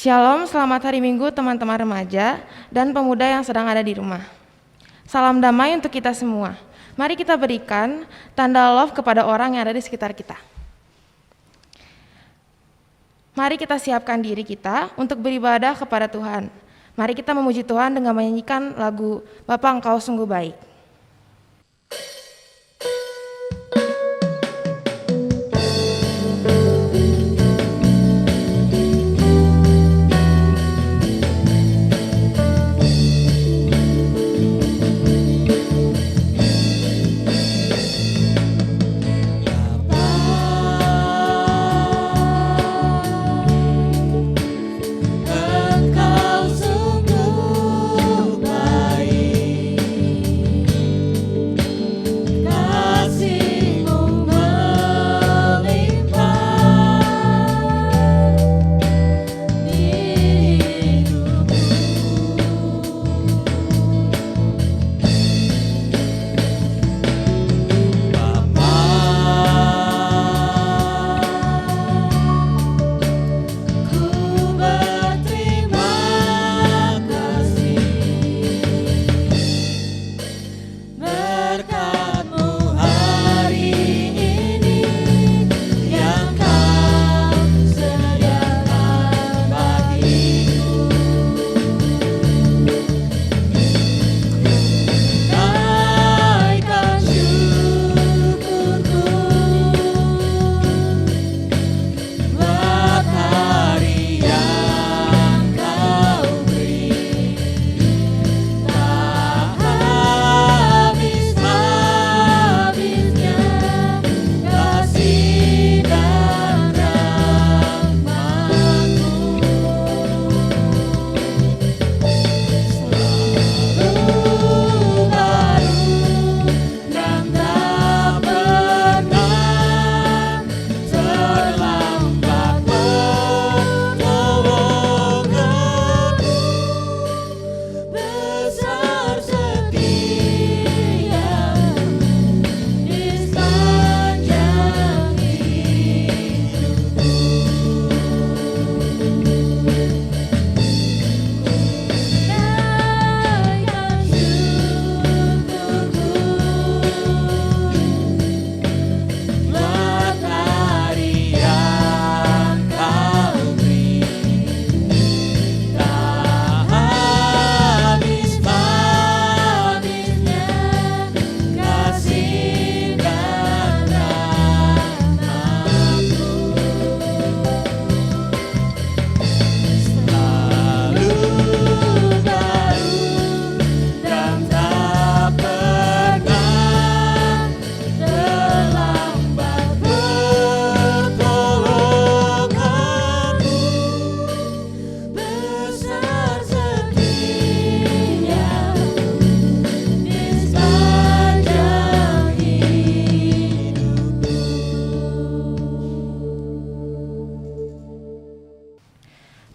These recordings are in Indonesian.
Shalom, selamat hari Minggu teman-teman remaja dan pemuda yang sedang ada di rumah. Salam damai untuk kita semua. Mari kita berikan tanda love kepada orang yang ada di sekitar kita. Mari kita siapkan diri kita untuk beribadah kepada Tuhan. Mari kita memuji Tuhan dengan menyanyikan lagu Bapa Engkau Sungguh Baik.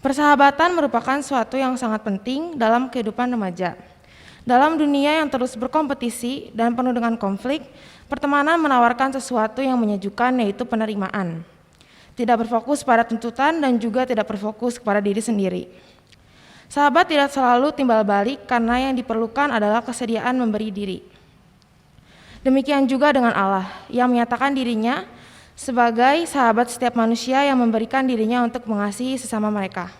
Persahabatan merupakan suatu yang sangat penting dalam kehidupan remaja. Dalam dunia yang terus berkompetisi dan penuh dengan konflik, pertemanan menawarkan sesuatu yang menyejukkan, yaitu penerimaan. Tidak berfokus pada tuntutan dan juga tidak berfokus kepada diri sendiri. Sahabat tidak selalu timbal balik karena yang diperlukan adalah kesediaan memberi diri. Demikian juga dengan Allah yang menyatakan dirinya sebagai sahabat setiap manusia yang memberikan dirinya untuk mengasihi sesama mereka.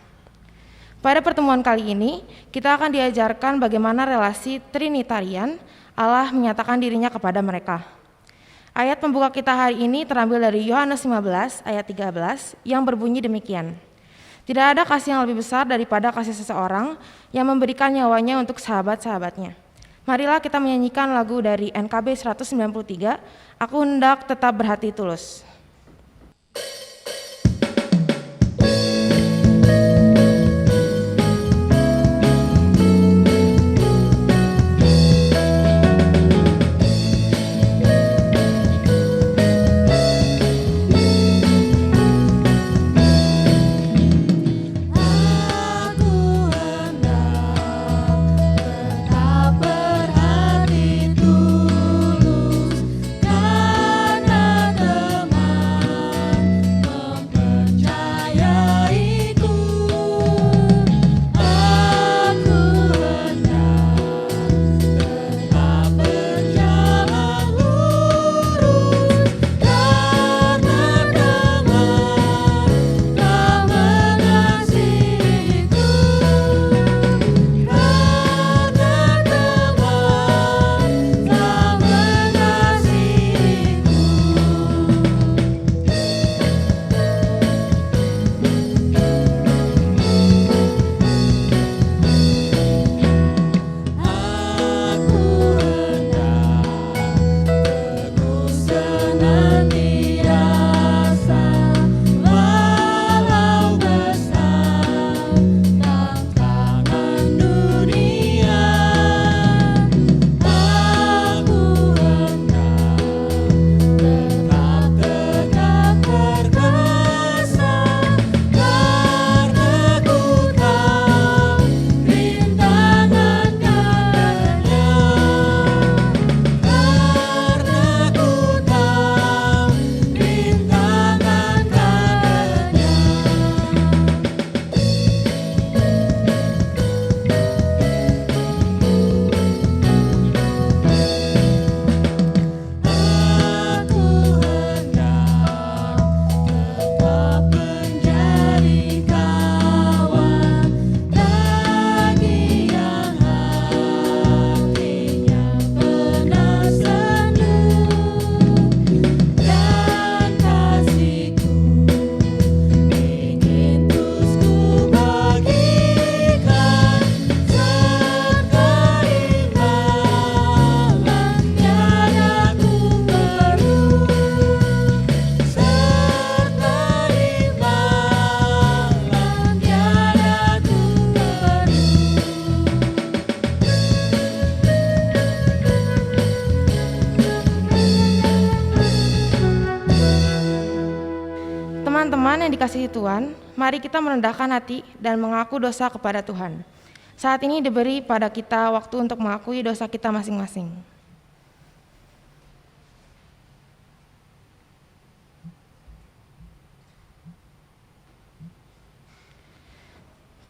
Pada pertemuan kali ini, kita akan diajarkan bagaimana relasi Trinitarian Allah menyatakan dirinya kepada mereka. Ayat pembuka kita hari ini terambil dari Yohanes 15 ayat 13 yang berbunyi demikian. Tidak ada kasih yang lebih besar daripada kasih seseorang yang memberikan nyawanya untuk sahabat-sahabatnya. Marilah kita menyanyikan lagu dari NKB 193, Aku Hendak Tetap Berhati Tulus. Karena teman dikasihi Tuhan, mari kita merendahkan hati dan mengaku dosa kepada Tuhan. Saat ini diberi pada kita waktu untuk mengakui dosa kita masing-masing.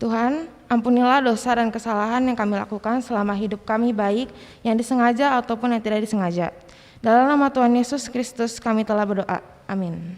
Tuhan, ampunilah dosa dan kesalahan yang kami lakukan selama hidup kami, baik yang disengaja ataupun yang tidak disengaja. Dalam nama Tuhan Yesus Kristus kami telah berdoa. Amin.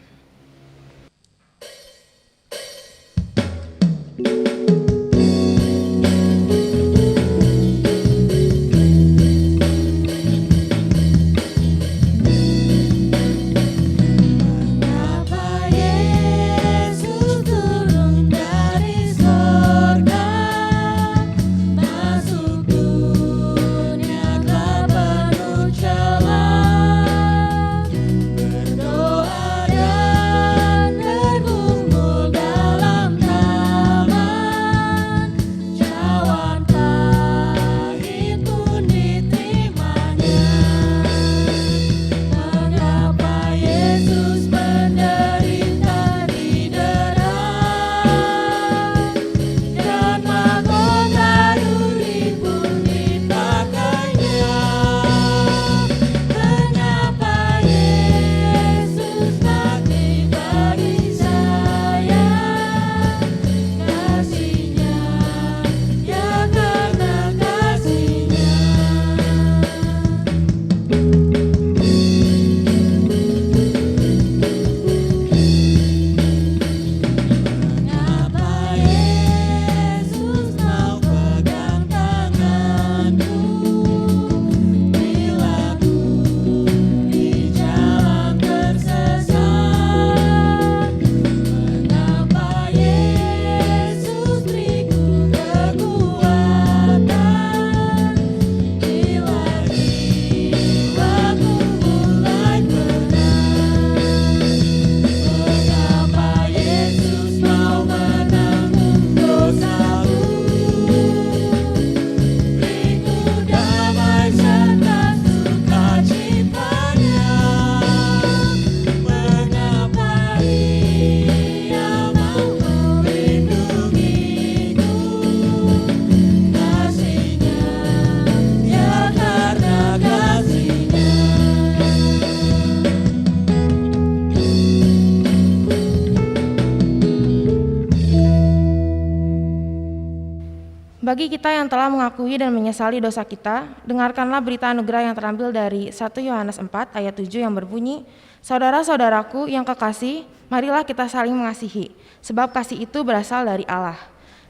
Bagi kita yang telah mengakui dan menyesali dosa kita, dengarkanlah berita anugerah yang terambil dari 1 Yohanes 4 ayat 7 yang berbunyi, "Saudara-saudaraku yang kekasih, marilah kita saling mengasihi, sebab kasih itu berasal dari Allah.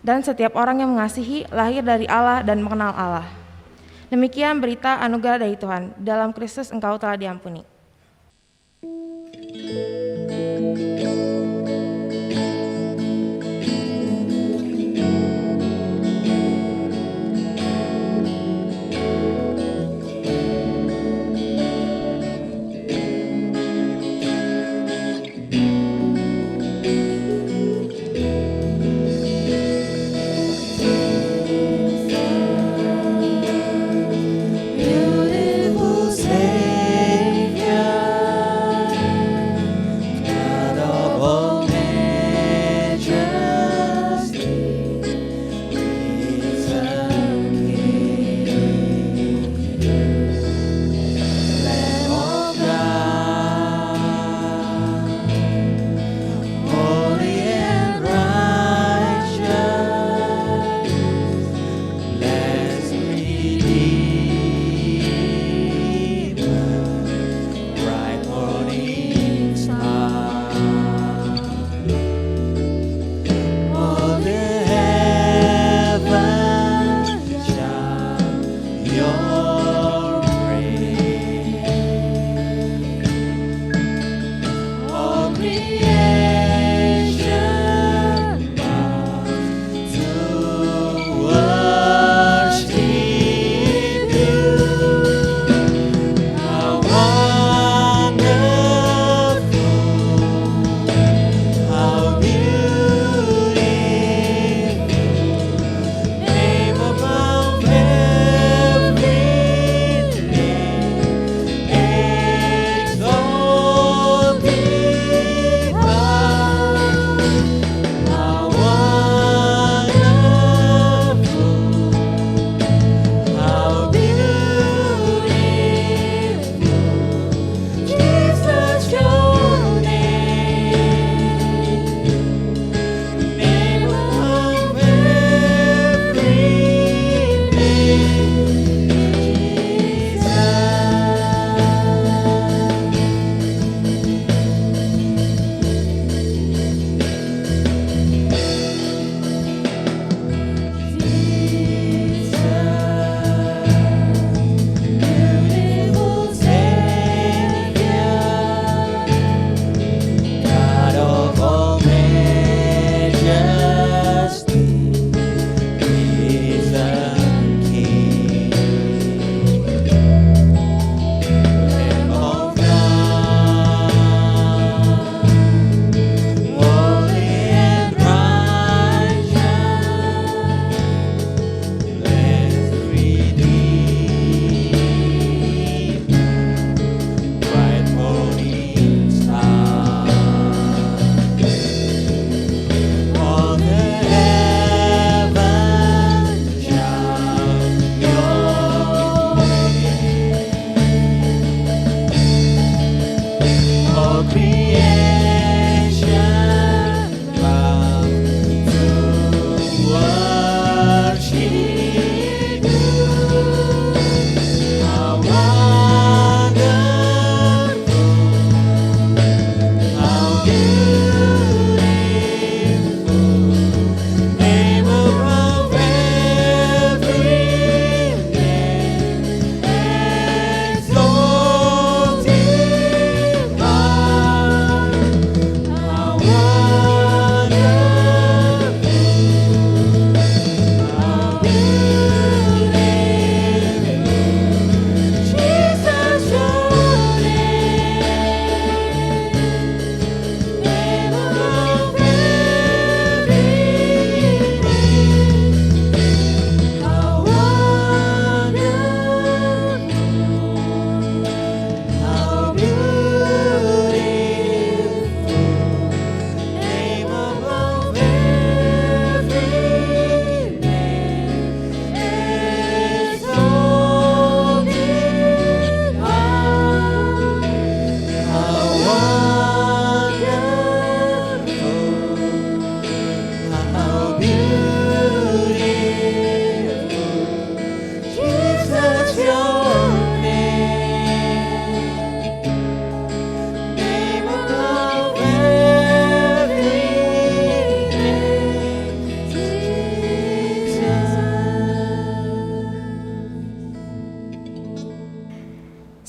Dan setiap orang yang mengasihi lahir dari Allah dan mengenal Allah." Demikian berita anugerah dari Tuhan. Dalam Kristus engkau telah diampuni.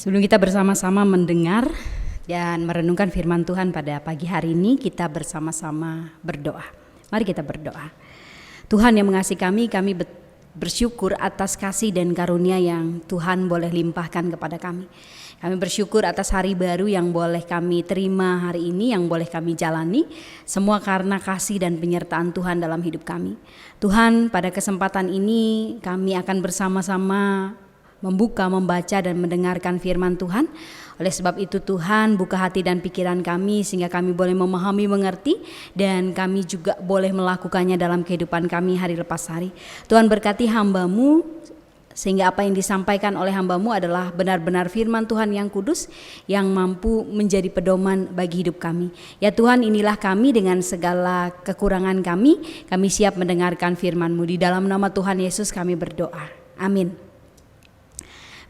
Sebelum kita bersama-sama mendengar dan merenungkan firman Tuhan pada pagi hari ini, kita bersama-sama berdoa. Mari kita berdoa. Tuhan yang mengasihi kami bersyukur atas kasih dan karunia yang Tuhan boleh limpahkan kepada kami. Kami bersyukur atas hari baru yang boleh kami terima hari ini, yang boleh kami jalani. Semua karena kasih dan penyertaan Tuhan dalam hidup kami. Tuhan, pada kesempatan ini kami akan bersama-sama membaca dan mendengarkan firman Tuhan. Oleh sebab itu Tuhan, buka hati dan pikiran kami sehingga kami boleh memahami, mengerti, dan kami juga boleh melakukannya dalam kehidupan kami hari lepas hari. Tuhan berkati hamba-Mu sehingga apa yang disampaikan oleh hamba-Mu adalah benar-benar firman Tuhan yang kudus, yang mampu menjadi pedoman bagi hidup kami. Ya Tuhan, inilah kami dengan segala kekurangan kami siap mendengarkan firman-Mu. Di dalam nama Tuhan Yesus kami berdoa. Amin.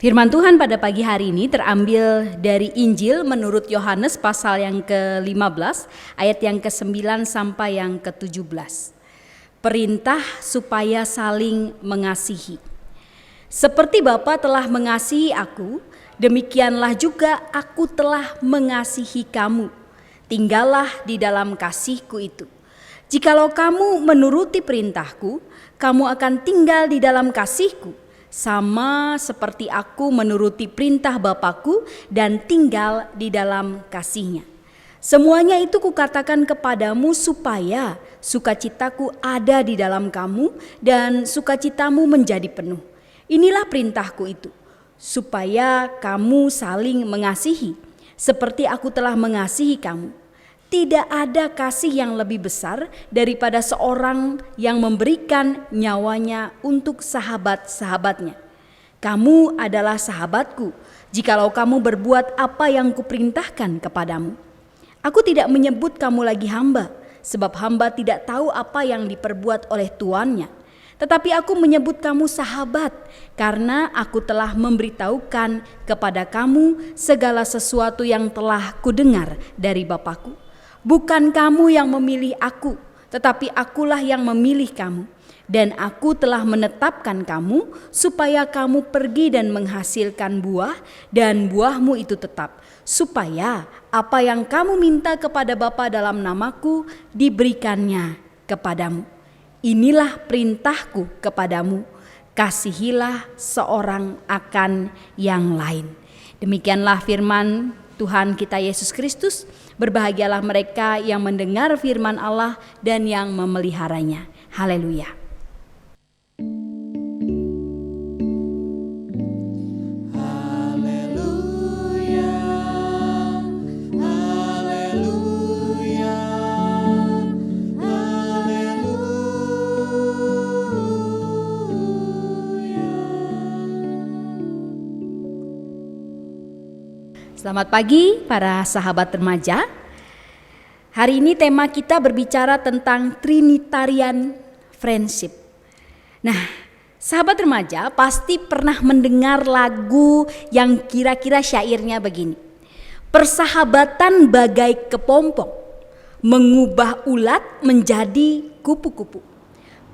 Firman Tuhan pada pagi hari ini terambil dari Injil menurut Yohanes pasal yang ke-15 ayat yang ke-9 sampai yang ke-17. Perintah supaya saling mengasihi. Seperti Bapa telah mengasihi aku, demikianlah juga aku telah mengasihi kamu. Tinggallah di dalam kasihku itu. Jikalau kamu menuruti perintahku, kamu akan tinggal di dalam kasihku. Sama seperti aku menuruti perintah Bapakku dan tinggal di dalam kasihnya. Semuanya itu kukatakan kepadamu supaya sukacitaku ada di dalam kamu dan sukacitamu menjadi penuh. Inilah perintahku itu, supaya kamu saling mengasihi, seperti aku telah mengasihi kamu. Tidak ada kasih yang lebih besar daripada seorang yang memberikan nyawanya untuk sahabat-sahabatnya. Kamu adalah sahabatku, jikalau kamu berbuat apa yang kuperintahkan kepadamu. Aku tidak menyebut kamu lagi hamba, sebab hamba tidak tahu apa yang diperbuat oleh tuannya. Tetapi aku menyebut kamu sahabat, karena aku telah memberitahukan kepada kamu segala sesuatu yang telah kudengar dari Bapakku. Bukan kamu yang memilih aku, tetapi akulah yang memilih kamu. Dan aku telah menetapkan kamu supaya kamu pergi dan menghasilkan buah, dan buahmu itu tetap. Supaya apa yang kamu minta kepada Bapa dalam namaku diberikannya kepadamu. Inilah perintahku kepadamu, kasihilah seorang akan yang lain. Demikianlah firman Tuhan kita Yesus Kristus. Berbahagialah mereka yang mendengar firman Allah dan yang memeliharanya. Haleluya. Haleluya. Haleluya. Haleluya. Selamat pagi para sahabat remaja. Hari ini tema kita berbicara tentang Trinitarian Friendship. Nah, sahabat remaja pasti pernah mendengar lagu yang kira-kira syairnya begini. Persahabatan bagai kepompong, mengubah ulat menjadi kupu-kupu.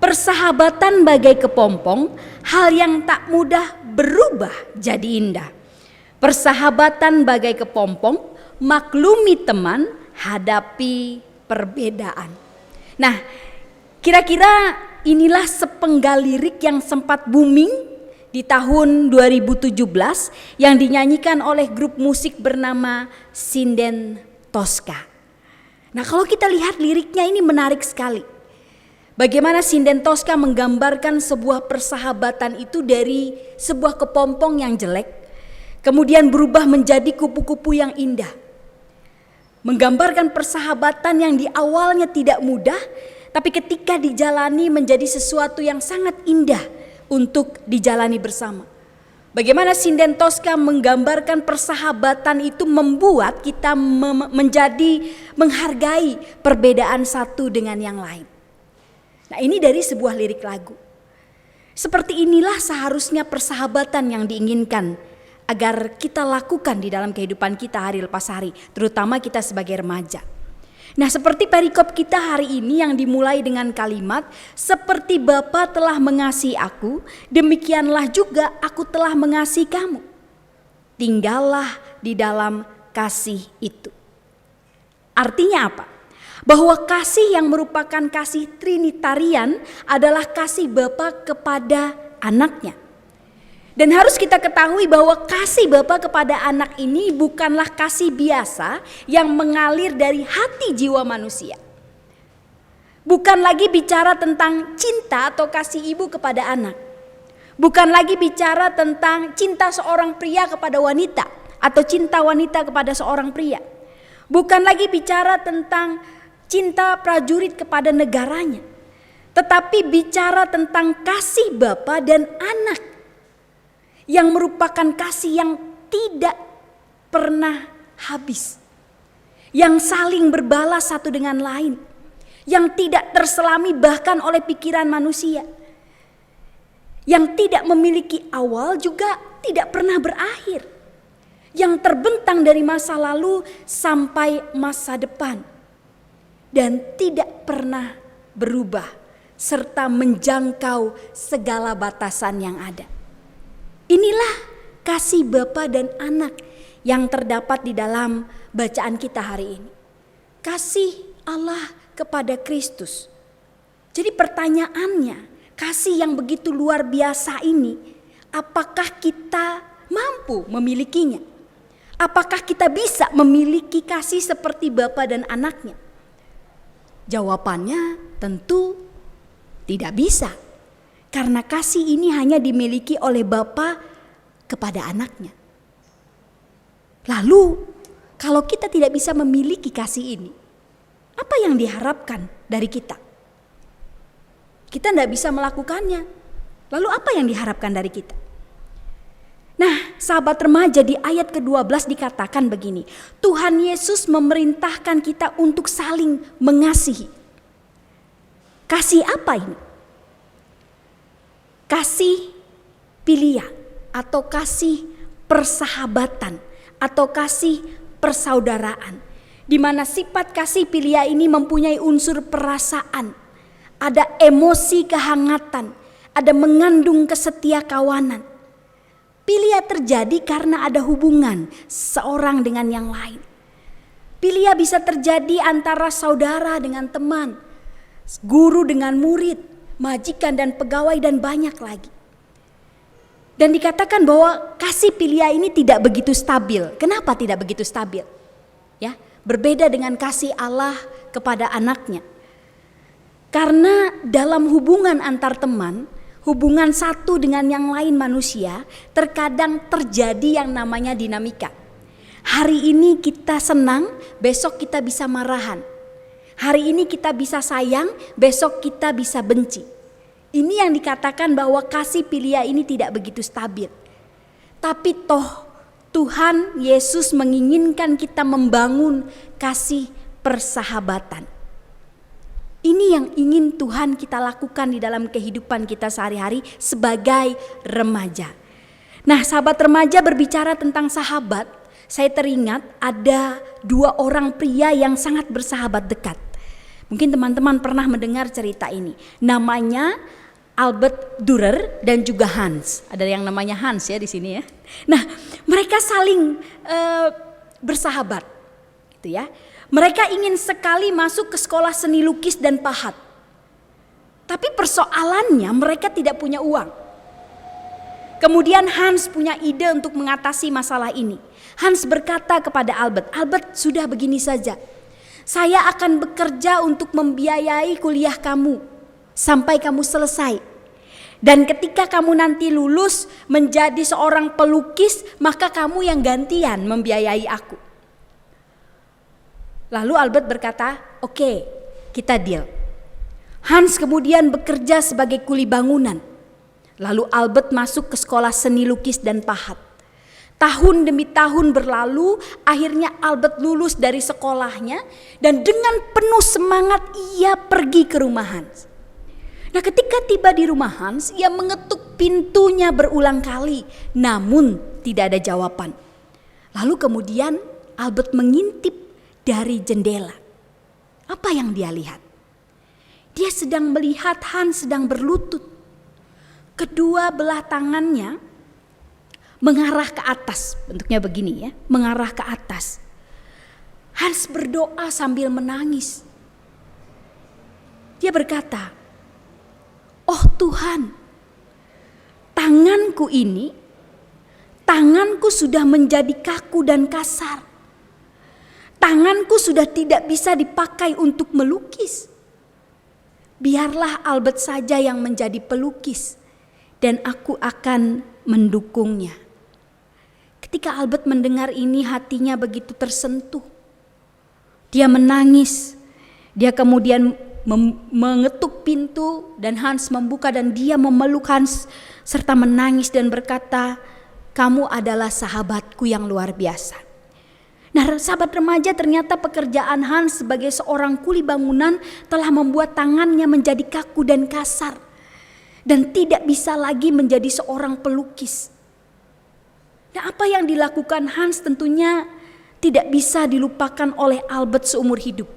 Persahabatan bagai kepompong, hal yang tak mudah berubah jadi indah. Persahabatan bagai kepompong, maklumi teman, hadapi perbedaan. Nah, kira-kira inilah sepenggal lirik yang sempat booming di tahun 2017 yang dinyanyikan oleh grup musik bernama Sinden Tosca. Nah, kalau kita lihat liriknya ini menarik sekali. Bagaimana Sinden Tosca menggambarkan sebuah persahabatan itu dari sebuah kepompong yang jelek, kemudian berubah menjadi kupu-kupu yang indah. Menggambarkan persahabatan yang di awalnya tidak mudah, tapi ketika dijalani menjadi sesuatu yang sangat indah untuk dijalani bersama. Bagaimana Sinden Tosca menggambarkan persahabatan itu membuat kita menjadi menghargai perbedaan satu dengan yang lain. Nah, ini dari sebuah lirik lagu. Seperti inilah seharusnya persahabatan yang diinginkan agar kita lakukan di dalam kehidupan kita hari lepas hari, terutama kita sebagai remaja. Nah, seperti perikop kita hari ini yang dimulai dengan kalimat, seperti Bapa telah mengasihi aku, demikianlah juga aku telah mengasihi kamu. tinggallah di dalam kasih itu. Artinya apa? Bahwa kasih yang merupakan kasih Trinitarian adalah kasih Bapa kepada anaknya. Dan harus kita ketahui bahwa kasih Bapa kepada anak ini bukanlah kasih biasa yang mengalir dari hati jiwa manusia. Bukan lagi bicara tentang cinta atau kasih ibu kepada anak. Bukan lagi bicara tentang cinta seorang pria kepada wanita atau cinta wanita kepada seorang pria. Bukan lagi bicara tentang cinta prajurit kepada negaranya. Tetapi bicara tentang kasih Bapa dan anak. Yang merupakan kasih yang tidak pernah habis. Yang saling berbalas satu dengan lain. Yang tidak terselami bahkan oleh pikiran manusia. Yang tidak memiliki awal juga tidak pernah berakhir. Yang terbentang dari masa lalu sampai masa depan. Dan tidak pernah berubah serta menjangkau segala batasan yang ada. Inilah kasih Bapa dan anak yang terdapat di dalam bacaan kita hari ini. Kasih Allah kepada Kristus. Jadi pertanyaannya, kasih yang begitu luar biasa ini, apakah kita mampu memilikinya? Apakah kita bisa memiliki kasih seperti Bapa dan anaknya? Jawabannya tentu tidak bisa. Karena kasih ini hanya dimiliki oleh Bapa kepada anaknya. Lalu kalau kita tidak bisa memiliki kasih ini, apa yang diharapkan dari kita? Kita tidak bisa melakukannya. Lalu apa yang diharapkan dari kita? Nah, sahabat remaja, di ayat ke-12 dikatakan begini. Tuhan Yesus memerintahkan kita untuk saling mengasihi. Kasih apa ini? Kasih filia atau kasih persahabatan atau kasih persaudaraan. Di mana sifat kasih filia ini mempunyai unsur perasaan, ada emosi kehangatan, ada mengandung kesetia kawanan. Filia terjadi karena ada hubungan seorang dengan yang lain. Filia bisa terjadi antara saudara dengan teman, guru dengan murid, majikan dan pegawai dan banyak lagi. Dan dikatakan bahwa kasih filia ini tidak begitu stabil. Kenapa tidak begitu stabil? Ya, berbeda dengan kasih Allah kepada anaknya. Karena dalam hubungan antar teman, hubungan satu dengan yang lain manusia, terkadang terjadi yang namanya dinamika. Hari ini kita senang, besok kita bisa marahan. Hari ini kita bisa sayang, besok kita bisa benci. Ini yang dikatakan bahwa kasih filia ini tidak begitu stabil. Tapi toh Tuhan Yesus menginginkan kita membangun kasih persahabatan. Ini yang ingin Tuhan kita lakukan di dalam kehidupan kita sehari-hari sebagai remaja. Nah, sahabat remaja, berbicara tentang sahabat, saya teringat ada dua orang pria yang sangat bersahabat dekat. Mungkin teman-teman pernah mendengar cerita ini. Namanya Albert Dürer dan juga Hans. Ada yang namanya Hans ya di sini ya. Nah, mereka saling bersahabat, gitu ya. Mereka ingin sekali masuk ke sekolah seni lukis dan pahat. Tapi persoalannya mereka tidak punya uang. Kemudian Hans punya ide untuk mengatasi masalah ini. Hans berkata kepada Albert, "Albert, sudah begini saja. Saya akan bekerja untuk membiayai kuliah kamu sampai kamu selesai. Dan ketika kamu nanti lulus menjadi seorang pelukis, maka kamu yang gantian membiayai aku." Lalu Albert berkata, "Oke, kita deal." Hans kemudian bekerja sebagai kuli bangunan. Lalu Albert masuk ke sekolah seni lukis dan pahat. Tahun demi tahun berlalu, akhirnya Albert lulus dari sekolahnya dan dengan penuh semangat ia pergi ke rumah Hans. Nah, ketika tiba di rumah Hans, ia mengetuk pintunya berulang kali, namun tidak ada jawaban. Lalu kemudian Albert mengintip dari jendela. Apa yang dia lihat? Dia sedang melihat Hans sedang berlutut. Kedua belah tangannya mengarah ke atas, bentuknya begini ya, mengarah ke atas. Hans berdoa sambil menangis. Dia berkata, "Oh Tuhan, tanganku sudah menjadi kaku dan kasar. Tanganku sudah tidak bisa dipakai untuk melukis. Biarlah Albert saja yang menjadi pelukis dan aku akan mendukungnya." Ketika Albert mendengar ini, hatinya begitu tersentuh. Dia menangis. Dia kemudian mengetuk pintu dan Hans membuka dan dia memeluk Hans serta menangis dan berkata, "Kamu adalah sahabatku yang luar biasa." Nah, sahabat remaja, ternyata pekerjaan Hans sebagai seorang kuli bangunan telah membuat tangannya menjadi kaku dan kasar dan tidak bisa lagi menjadi seorang pelukis. Nah, apa yang dilakukan Hans tentunya tidak bisa dilupakan oleh Albert seumur hidup.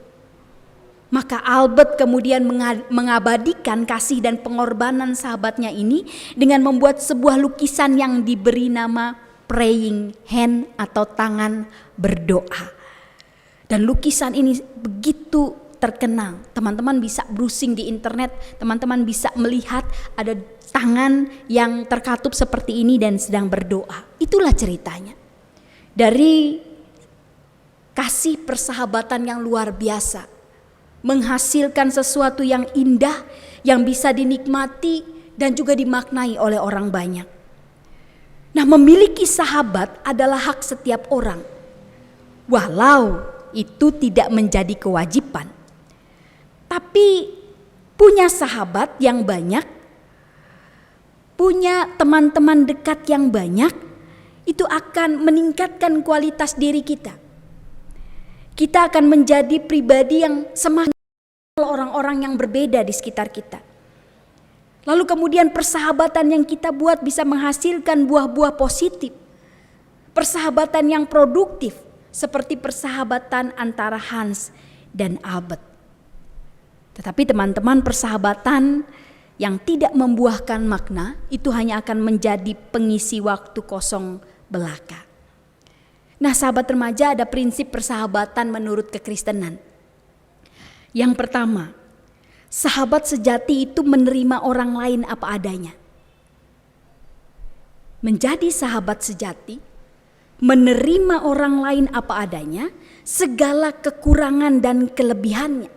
Maka Albert kemudian mengabadikan kasih dan pengorbanan sahabatnya ini dengan membuat sebuah lukisan yang diberi nama praying hand atau tangan berdoa. Dan lukisan ini begitu terkenal. Teman-teman bisa browsing di internet, teman-teman bisa melihat ada tangan yang terkatup seperti ini dan sedang berdoa. Itulah ceritanya. Dari kasih persahabatan yang luar biasa, menghasilkan sesuatu yang indah yang bisa dinikmati dan juga dimaknai oleh orang banyak. Nah, memiliki sahabat adalah hak setiap orang, walau itu tidak menjadi kewajiban. Tapi punya sahabat yang banyak, punya teman-teman dekat yang banyak, itu akan meningkatkan kualitas diri kita. Kita akan menjadi pribadi yang semakin orang-orang yang berbeda di sekitar kita. Lalu kemudian persahabatan yang kita buat bisa menghasilkan buah-buah positif. Persahabatan yang produktif seperti persahabatan antara Hans dan Albert. Tetapi teman-teman, persahabatan yang tidak membuahkan makna itu hanya akan menjadi pengisi waktu kosong belaka. Nah, sahabat remaja, ada prinsip persahabatan menurut kekristenan. Yang pertama, sahabat sejati itu menerima orang lain apa adanya. Menjadi sahabat sejati, menerima orang lain apa adanya, segala kekurangan dan kelebihannya.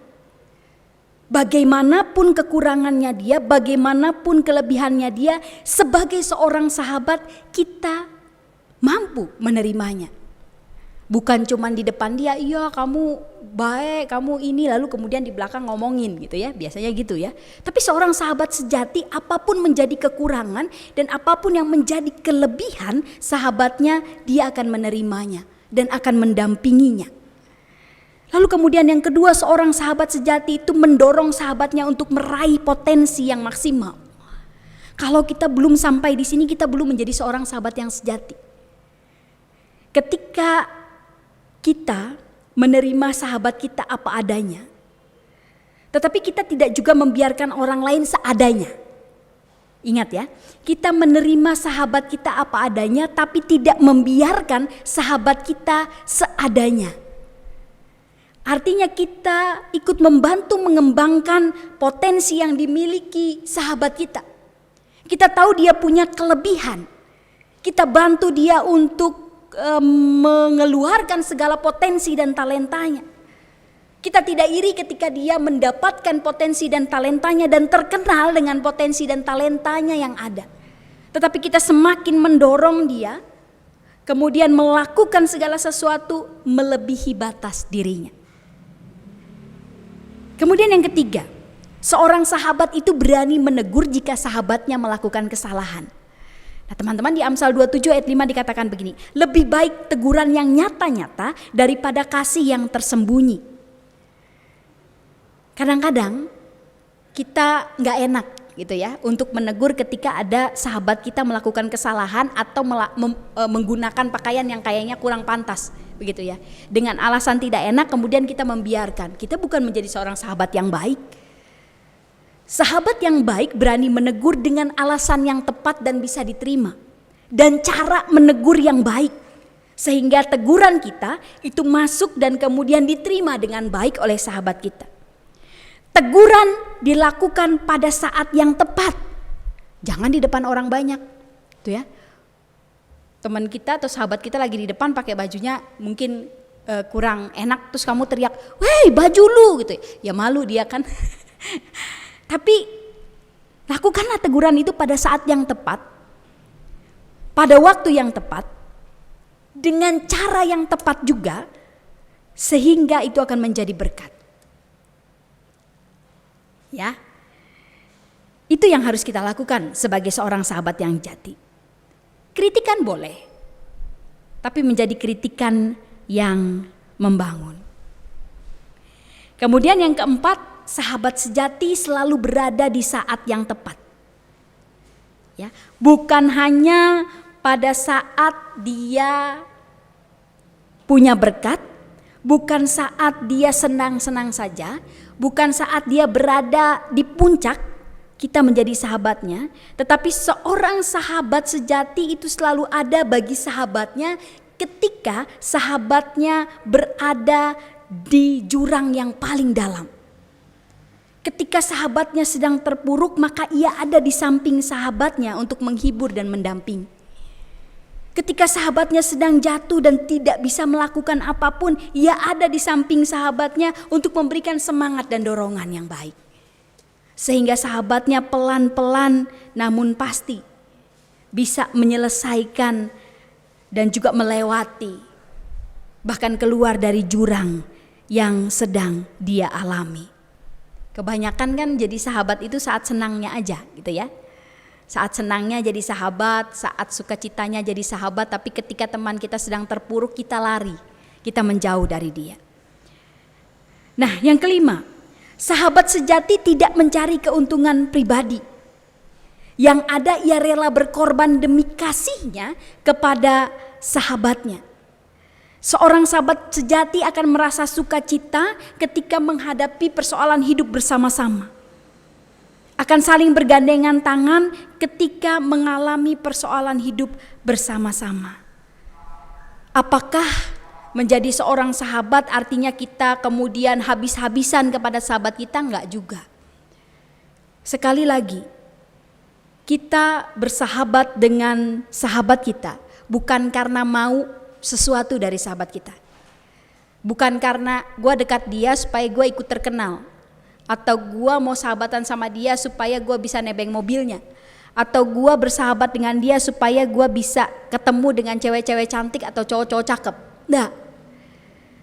Bagaimanapun kekurangannya dia, bagaimanapun kelebihannya dia, sebagai seorang sahabat kita mampu menerimanya. Bukan cuman di depan dia, "Iya kamu baik, kamu ini," lalu kemudian di belakang ngomongin gitu ya, biasanya gitu ya. Tapi seorang sahabat sejati, apapun menjadi kekurangan dan apapun yang menjadi kelebihan sahabatnya, dia akan menerimanya dan akan mendampinginya. Lalu kemudian yang kedua, seorang sahabat sejati itu mendorong sahabatnya untuk meraih potensi yang maksimal. Kalau kita belum sampai di sini, kita belum menjadi seorang sahabat yang sejati. Ketika kita menerima sahabat kita apa adanya, tetapi kita tidak juga membiarkan orang lain seadanya. Ingat ya, kita menerima sahabat kita apa adanya, tapi tidak membiarkan sahabat kita seadanya. Artinya kita ikut membantu mengembangkan potensi yang dimiliki sahabat kita. Kita tahu dia punya kelebihan, kita bantu dia untuk mengeluarkan segala potensi dan talentanya. Kita tidak iri ketika dia mendapatkan potensi dan talentanya dan terkenal dengan potensi dan talentanya yang ada. Tetapi kita semakin mendorong dia, kemudian melakukan segala sesuatu melebihi batas dirinya. Kemudian yang ketiga, seorang sahabat itu berani menegur jika sahabatnya melakukan kesalahan. Nah, teman-teman, di Amsal 27 ayat 5 dikatakan begini, lebih baik teguran yang nyata-nyata daripada kasih yang tersembunyi. Kadang-kadang kita gak enak gitu ya untuk menegur ketika ada sahabat kita melakukan kesalahan atau menggunakan pakaian yang kayaknya kurang pantas begitu ya. Dengan alasan tidak enak kemudian kita membiarkan. Kita bukan menjadi seorang sahabat yang baik. Sahabat yang baik berani menegur dengan alasan yang tepat dan bisa diterima. dan cara menegur yang baik. Sehingga teguran kita itu masuk dan kemudian diterima dengan baik oleh sahabat kita. Teguran dilakukan pada saat yang tepat. Jangan di depan orang banyak. Tuh ya. Teman kita atau sahabat kita lagi di depan pakai bajunya mungkin kurang enak, terus kamu teriak, "Weh, baju lu," gitu. Ya malu dia kan. Tapi lakukanlah teguran itu pada saat yang tepat, pada waktu yang tepat, dengan cara yang tepat juga, sehingga itu akan menjadi berkat. Ya, itu yang harus kita lakukan sebagai seorang sahabat yang jati. Kritikan boleh, tapi menjadi kritikan yang membangun. Kemudian yang keempat, sahabat sejati selalu berada di saat yang tepat. Ya, bukan hanya pada saat dia punya berkat, bukan saat dia senang-senang saja, bukan saat dia berada di puncak kita menjadi sahabatnya, tetapi seorang sahabat sejati itu selalu ada bagi sahabatnya ketika sahabatnya berada di jurang yang paling dalam. Ketika sahabatnya sedang terpuruk, maka ia ada di samping sahabatnya untuk menghibur dan mendampingi. Ketika sahabatnya sedang jatuh dan tidak bisa melakukan apapun, ia ada di samping sahabatnya untuk memberikan semangat dan dorongan yang baik. Sehingga sahabatnya pelan-pelan namun pasti bisa menyelesaikan dan juga melewati, bahkan keluar dari jurang yang sedang dia alami. Kebanyakan kan jadi sahabat itu saat senangnya aja gitu ya. Saat senangnya jadi sahabat, saat sukacitanya jadi sahabat, tapi ketika teman kita sedang terpuruk kita lari, kita menjauh dari dia. Nah, yang kelima, sahabat sejati tidak mencari keuntungan pribadi. Yang ada ia rela berkorban demi kasihnya kepada sahabatnya. Seorang sahabat sejati akan merasa sukacita ketika menghadapi persoalan hidup bersama-sama. Akan saling bergandengan tangan ketika mengalami persoalan hidup bersama-sama. Apakah menjadi seorang sahabat artinya kita kemudian habis-habisan kepada sahabat kita? Enggak juga. Sekali lagi, kita bersahabat dengan sahabat kita bukan karena mau sesuatu dari sahabat kita. Bukan karena gue dekat dia supaya gue ikut terkenal, atau gue mau sahabatan sama dia supaya gue bisa nebeng mobilnya, atau gue bersahabat dengan dia supaya gue bisa ketemu dengan cewek-cewek cantik atau cowok-cowok cakep. Nggak.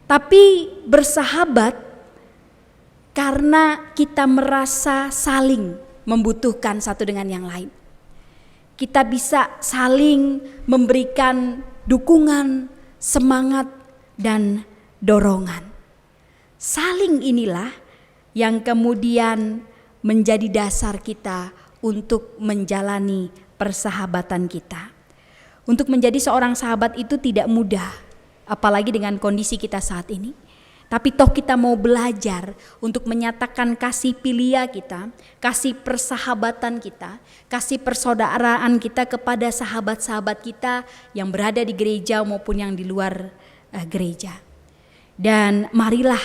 Tapi bersahabat karena kita merasa saling membutuhkan satu dengan yang lain. Kita bisa saling memberikan dukungan, semangat, dan dorongan. Saling inilah yang kemudian menjadi dasar kita untuk menjalani persahabatan kita. Untuk menjadi seorang sahabat itu tidak mudah, apalagi dengan kondisi kita saat ini. Tapi toh kita mau belajar untuk menyatakan kasih pilia kita, kasih persahabatan kita, kasih persaudaraan kita kepada sahabat-sahabat kita yang berada di gereja maupun yang di luar gereja. Dan marilah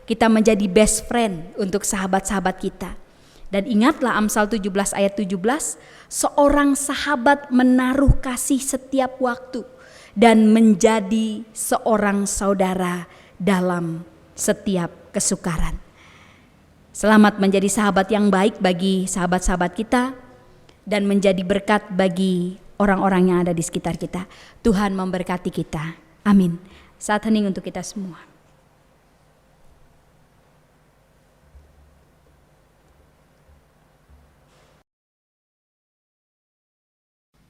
kita menjadi best friend untuk sahabat-sahabat kita. Dan ingatlah Amsal 17 ayat 17, seorang sahabat menaruh kasih setiap waktu dan menjadi seorang saudara dalam setiap kesukaran. Selamat menjadi sahabat yang baik bagi sahabat-sahabat kita dan menjadi berkat bagi orang-orang yang ada di sekitar kita. Tuhan memberkati kita. Amin. Saat hening untuk kita semua.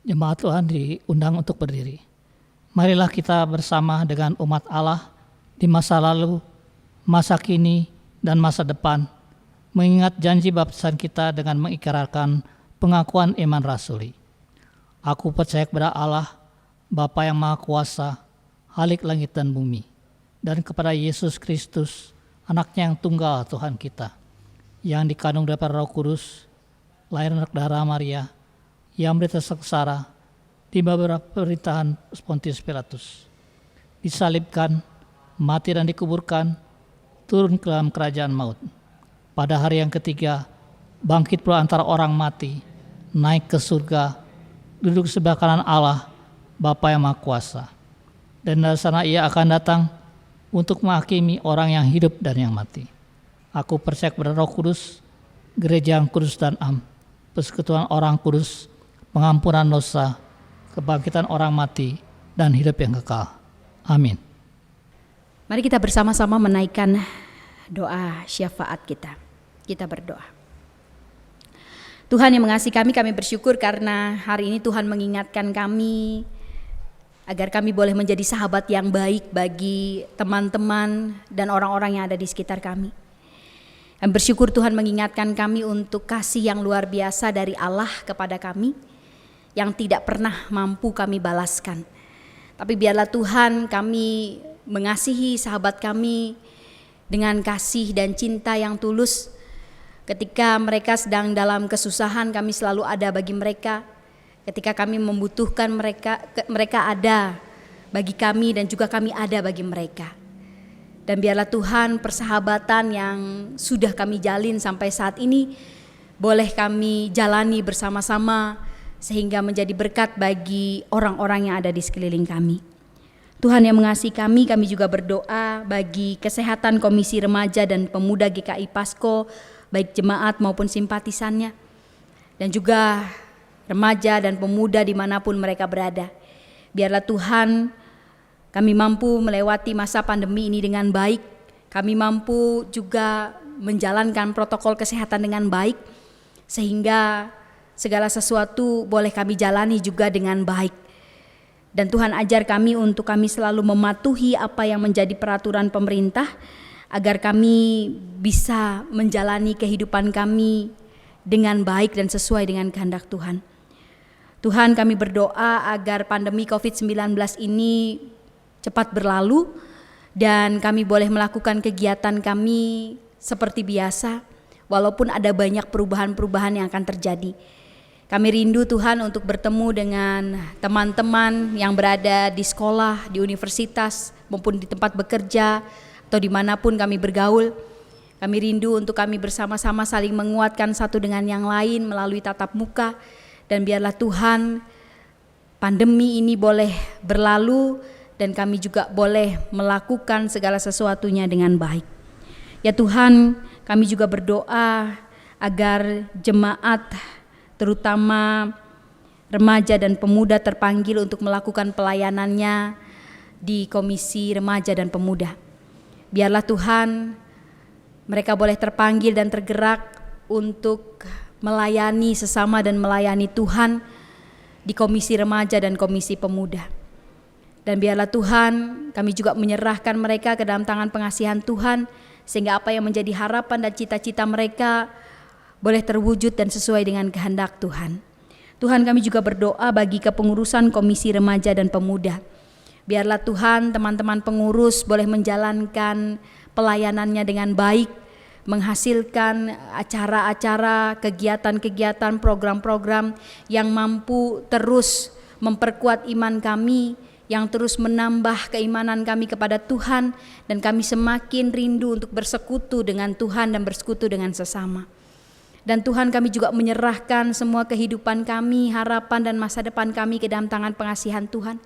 Jemaat Tuhan diundang untuk berdiri. Marilah kita bersama dengan umat Allah di masa lalu, masa kini, dan masa depan, mengingat janji baptisan kita dengan mengikrarkan pengakuan iman rasuli. Aku percaya kepada Allah, Bapa yang Maha Kuasa, Khalik langit dan bumi, dan kepada Yesus Kristus, anaknya yang tunggal Tuhan kita, yang dikandung daripada Roh Kudus, lahir dari darah Maria, yang menderita sengsara, di beberapa pemerintahan Pontius Pilatus. Disalibkan, mati dan dikuburkan, turun ke dalam kerajaan maut. Pada hari yang ketiga, bangkit pula antara orang mati, naik ke surga, duduk sebelah kanan Allah, Bapa yang Maha Kuasa. Dan dari sana ia akan datang untuk menghakimi orang yang hidup dan yang mati. Aku percaya kepada Roh Kudus, gereja yang kudus dan am, persekutuan orang kudus, pengampunan dosa, kebangkitan orang mati, dan hidup yang kekal. Amin. Mari kita bersama-sama menaikkan doa syafaat kita. Kita berdoa. Tuhan yang mengasihi kami bersyukur karena hari ini Tuhan mengingatkan kami agar kami boleh menjadi sahabat yang baik bagi teman-teman dan orang-orang yang ada di sekitar kami. Kami bersyukur Tuhan mengingatkan kami untuk kasih yang luar biasa dari Allah kepada kami yang tidak pernah mampu kami balaskan. Tapi biarlah Tuhan kami mengasihi sahabat kami dengan kasih dan cinta yang tulus. Ketika mereka sedang dalam kesusahan, kami selalu ada bagi mereka. Ketika kami membutuhkan mereka ada bagi kami dan juga kami ada bagi mereka. Dan biarlah Tuhan persahabatan yang sudah kami jalin sampai saat ini boleh kami jalani bersama-sama sehingga menjadi berkat bagi orang-orang yang ada di sekeliling kami. Tuhan yang mengasihi kami juga berdoa bagi kesehatan Komisi Remaja dan Pemuda GKI Pasko, baik jemaat maupun simpatisannya, dan juga remaja dan pemuda dimanapun mereka berada. Biarlah Tuhan kami mampu melewati masa pandemi ini dengan baik. Kami mampu juga menjalankan protokol kesehatan dengan baik, sehingga segala sesuatu boleh kami jalani juga dengan baik. Dan Tuhan ajar kami untuk kami selalu mematuhi apa yang menjadi peraturan pemerintah, agar kami bisa menjalani kehidupan kami dengan baik dan sesuai dengan kehendak Tuhan. Tuhan, kami berdoa agar pandemi COVID-19 ini cepat berlalu dan kami boleh melakukan kegiatan kami seperti biasa walaupun ada banyak perubahan-perubahan yang akan terjadi. Kami rindu Tuhan untuk bertemu dengan teman-teman yang berada di sekolah, di universitas maupun di tempat bekerja atau dimanapun kami bergaul. Kami rindu untuk kami bersama-sama saling menguatkan satu dengan yang lain melalui tatap muka. Dan biarlah Tuhan pandemi ini boleh berlalu dan kami juga boleh melakukan segala sesuatunya dengan baik. Ya Tuhan, kami juga berdoa agar jemaat terutama remaja dan pemuda terpanggil untuk melakukan pelayanannya di Komisi Remaja dan Pemuda. Biarlah Tuhan mereka boleh terpanggil dan tergerak untuk melayani sesama dan melayani Tuhan di Komisi Remaja dan Komisi Pemuda. Dan biarlah Tuhan kami juga menyerahkan mereka ke dalam tangan pengasihan Tuhan, sehingga apa yang menjadi harapan dan cita-cita mereka boleh terwujud dan sesuai dengan kehendak Tuhan. Tuhan, kami juga berdoa bagi kepengurusan Komisi Remaja dan Pemuda. Biarlah Tuhan teman-teman pengurus boleh menjalankan pelayanannya dengan baik, menghasilkan acara-acara, kegiatan-kegiatan, program-program yang mampu terus memperkuat iman kami, yang terus menambah keimanan kami kepada Tuhan, dan kami semakin rindu untuk bersekutu dengan Tuhan dan bersekutu dengan sesama. Dan Tuhan, kami juga menyerahkan semua kehidupan kami, harapan dan masa depan kami ke dalam tangan pengasihan Tuhan.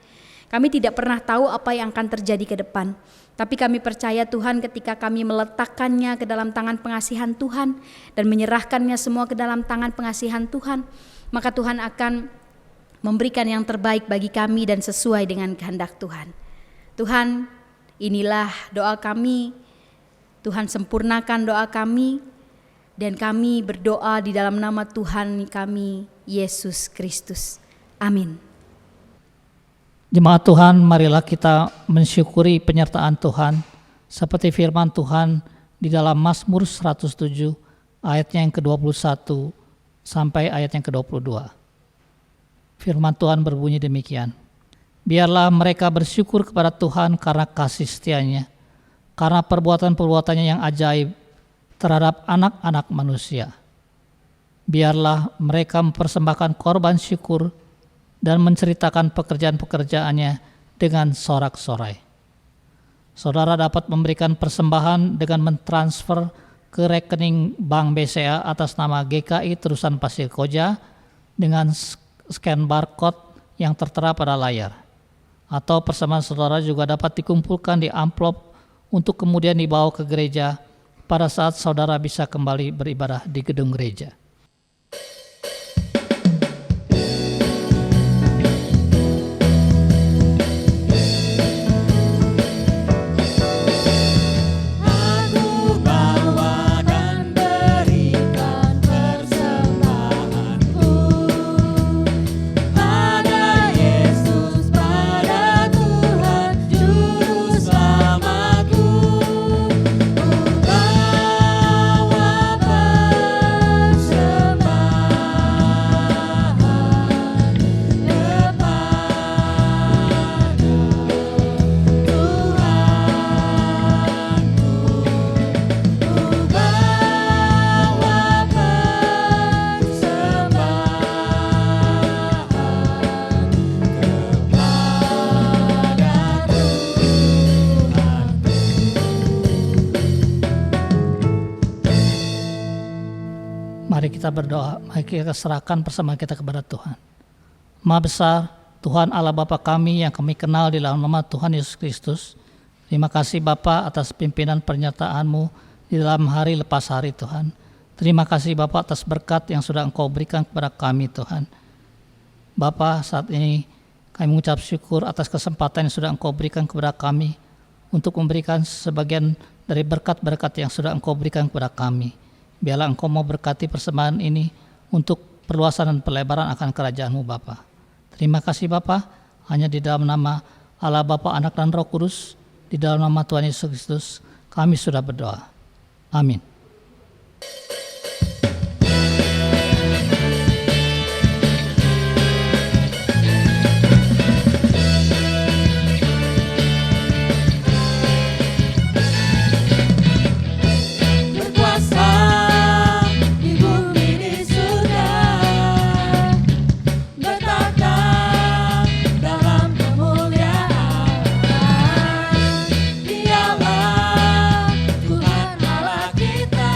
Kami tidak pernah tahu apa yang akan terjadi ke depan, tapi kami percaya Tuhan ketika kami meletakkannya ke dalam tangan pengasihan Tuhan dan menyerahkannya semua ke dalam tangan pengasihan Tuhan, maka Tuhan akan memberikan yang terbaik bagi kami dan sesuai dengan kehendak Tuhan. Tuhan, inilah doa kami. Tuhan, sempurnakan doa kami, dan kami berdoa di dalam nama Tuhan kami, Yesus Kristus. Amin. Jemaat Tuhan, marilah kita mensyukuri penyertaan Tuhan seperti firman Tuhan di dalam Mazmur 107 ayatnya yang ke-21 sampai ayat yang ke-22. Firman Tuhan berbunyi demikian. Biarlah mereka bersyukur kepada Tuhan karena kasih setianya, karena perbuatan-perbuatannya yang ajaib terhadap anak-anak manusia. Biarlah mereka mempersembahkan korban syukur dan menceritakan pekerjaan-pekerjaannya dengan sorak-sorai. Saudara dapat memberikan persembahan dengan mentransfer ke rekening Bank BCA atas nama GKI Terusan Pasir Koja dengan scan barcode yang tertera pada layar. Atau persembahan saudara juga dapat dikumpulkan di amplop untuk kemudian dibawa ke gereja pada saat saudara bisa kembali beribadah di gedung gereja. Aku bawa dan berikan persembahanku pada Yesus, pada Tuhan Juru Selamatku. Ku bawa persembahan kepada Tuhanku. Ku bawa persembahan kepada Tuhan. Mari kita berdoa, mari kita serahkan persembahan kita kepada Tuhan. Maha besar Tuhan Allah Bapa kami yang kami kenal di dalam nama Tuhan Yesus Kristus. Terima kasih Bapa atas pimpinan pernyataan-Mu di dalam hari lepas hari Tuhan. Terima kasih Bapa atas berkat yang sudah Engkau berikan kepada kami Tuhan. Bapa, saat ini kami mengucap syukur atas kesempatan yang sudah Engkau berikan kepada kami untuk memberikan sebagian dari berkat-berkat yang sudah Engkau berikan kepada kami. Biarlah Engkau mau berkati persembahan ini untuk perluasan dan pelebaran akan kerajaan-Mu Bapa. Terima kasih Bapa, hanya di dalam nama Allah Bapa, Anak dan Roh Kudus, di dalam nama Tuhan Yesus Kristus, kami sudah berdoa. Amin. Berkuasa di bumi di surga, bertata dalam kemuliaan. Dialah Tuhan Allah kita,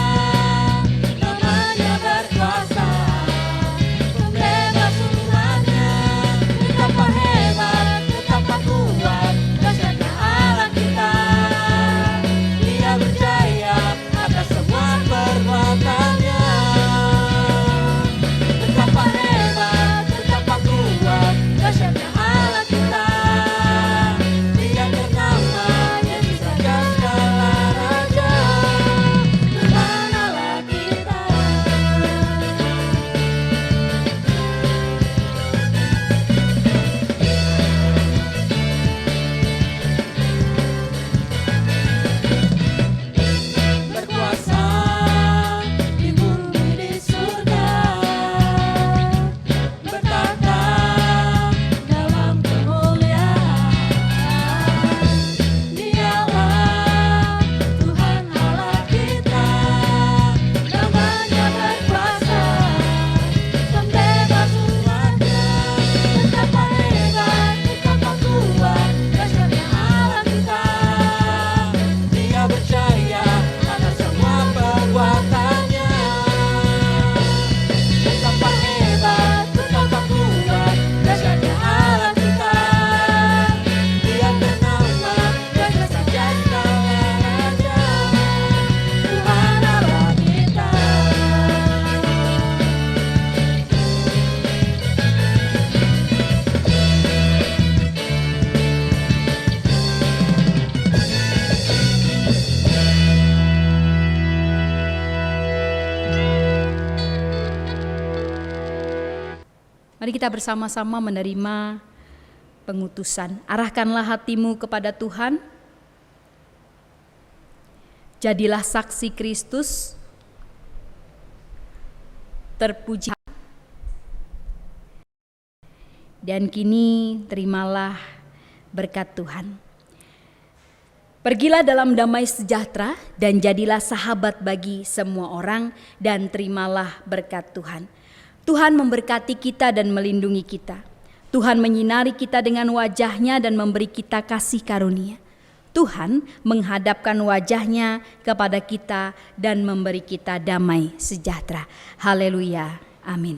namanya berkuasa, pembebas umatnya. Betapa hebat, betapa kuat, dahsyatnya Allah kita. Dia berjaya atas semua perbuatannya. Betapa hebat, betapa kuat, dahsyatnya Allah kita. Dia bernama Yesus Raja segala raja, Tuhan Allah kita. Berkuasa di bumi di surga, bertata dalam kemuliaan. Dialah Tuhan Allah kita, namanya berkuasa, pembebas umatnya. Betapa hebat, betapa kuat, dahsyatnya Allah kita. Dia berjaya atas semua perbuatannya. Betapa hebat, betapa kuat, dahsyatnya Allah kita. Dia bernama Yesus Raja segala raja, Tuhan Allah kita. Mari kita bersama-sama menerima pengutusan. Arahkanlah hatimu kepada Tuhan. Jadilah saksi Kristus. Terpuji. Dan kini terimalah berkat Tuhan. Pergilah dalam damai sejahtera dan jadilah sahabat bagi semua orang dan terimalah berkat Tuhan. Tuhan memberkati kita dan melindungi kita. Tuhan menyinari kita dengan wajah-Nya dan memberi kita kasih karunia. Tuhan menghadapkan wajah-Nya kepada kita dan memberi kita damai sejahtera. Haleluya. Amin.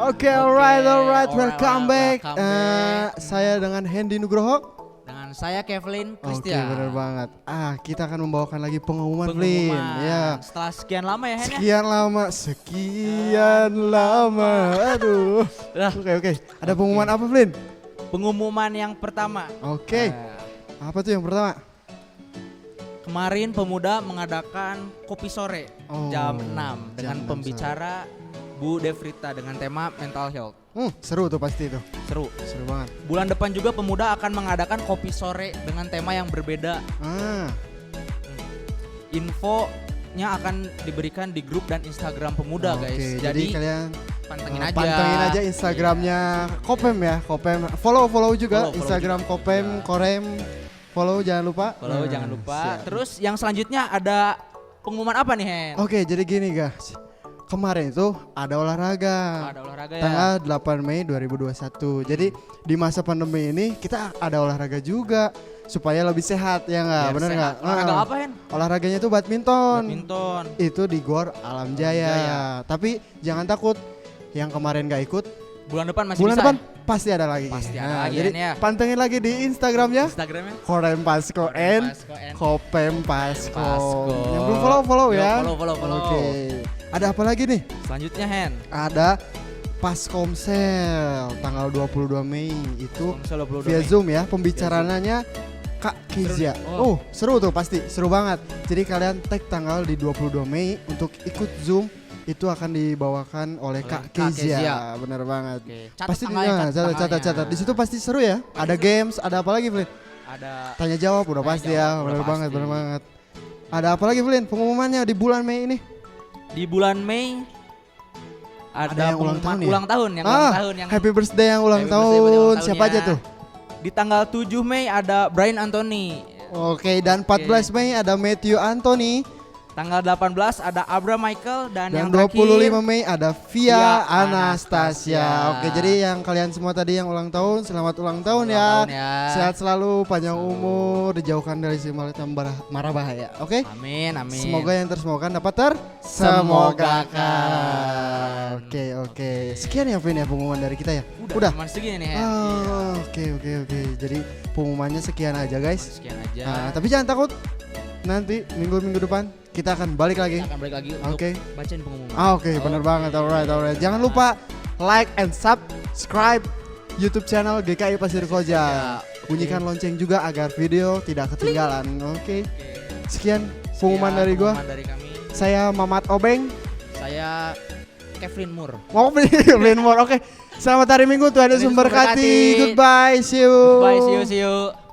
Oke, alright, alright, welcome back. welcome back. Saya dengan Hendy Nugroho. Dengan saya Kevlin Oke, Christian. benar banget. Kita akan membawakan lagi pengumuman, Flynn. Ya. Setelah sekian lama ya Hen ya. Sekian lama. Aduh. Lah. Oke. Ada pengumuman apa, Flynn? Pengumuman yang pertama. Oke. Apa tuh yang pertama? Kemarin pemuda mengadakan kopi sore jam 6 dengan jam 6 pembicara Bu Devrita dengan tema mental health. Seru tuh pasti itu. Seru banget. Bulan depan juga pemuda akan mengadakan kopi sore dengan tema yang berbeda. Infonya akan diberikan di grup dan Instagram pemuda, guys. Jadi kalian pantengin aja Instagramnya Kopem ya, Kopem. Follow juga Follow Instagram juga. Kopem, Korem. Follow jangan lupa. Jangan lupa. Siap. Terus yang selanjutnya ada pengumuman apa nih, Hen? Oke, jadi gini guys. Kemarin itu ada olahraga. Ada olahraga ya. Tanggal 8 Mei 2021. Jadi di masa pandemi ini kita ada olahraga juga supaya lebih sehat ya nggak? Biar Bener sehat. nggak? Olahraga apa, Hen? Olahraganya itu badminton. Badminton. Itu di Gor Alam Jaya. Tapi jangan takut, yang kemarin nggak ikut, Bulan depan masih bulan bisa. depan Ya? pasti ada lagi. Pasti ada lagi, Jadi Hen, ya. pantengin lagi di Instagramnya. Instagramnya Korem Pasko N Pasko N. Kopem Pasko. Pasko. Yang belum follow Yo, ya. follow. Oke. Ada apa lagi nih? Selanjutnya, Hen. Ada Paskomsel tanggal 22 Mei itu Komsel 22 via Mei. Zoom ya, pembicaraannya Kak Kizia. Oh. Seru tuh pasti, seru banget. Jadi kalian tag tanggal di 22 Mei untuk ikut Zoom, itu akan dibawakan oleh Kak Kizia. Bener banget. Oke. Catat Pasti tanggalnya, catat. Di situ pasti seru ya. Ada games, ada apa lagi, Flynn? Ada Tanya jawab udah Tanya pasti jawab, ya. udah Bener pasti. banget. Ada apa lagi, Flynn? Pengumumannya di bulan Mei ini? di bulan Mei Ada yang ulang tahun ya? ulang tahun yang Happy birthday yang ulang Happy birthday buat yang tahun. ulang Siapa tahunnya. aja tuh? Di tanggal 7 Mei ada Brian Anthony. Oke, dan 14 Mei ada Matthew Anthony. Tanggal 18 ada Abra Michael dan yang 25 terakhir Mei ada Via Via Anastasia. Anastasia. Oke, jadi yang kalian semua tadi yang ulang tahun, selamat ulang tahun Ulang ya. tahun ya. Sehat selalu, panjang umur, dijauhkan dari segala mara bahaya. Oke? Amin. Semoga yang tersemogakan dapat Semogakan. Oke. Sekian ya Vin ya pengumuman dari kita ya. Udah. Cuman segini nih, Hen. Oke. Jadi pengumumannya sekian aja guys. Sekian aja. Tapi jangan takut. Nanti minggu depan kita akan balik lagi. Kita akan balik lagi untuk Oke. bacain pengumuman. Oke, bener banget. Alright. Jangan lupa like and subscribe YouTube channel GKI Pasir Koja. Ya, Bunyikan lonceng juga agar video tidak ketinggalan. Oke. Oke. Sekian pengumuman dari gua. Pengumuman dari kami. Saya Mamat Obeng. Saya Kevlin Moore. Mau beli more. Oke. Selamat hari Minggu, Tuhan Yesus Tuhan Yesus memberkati. memberkati. Goodbye. See you. Bye, see you.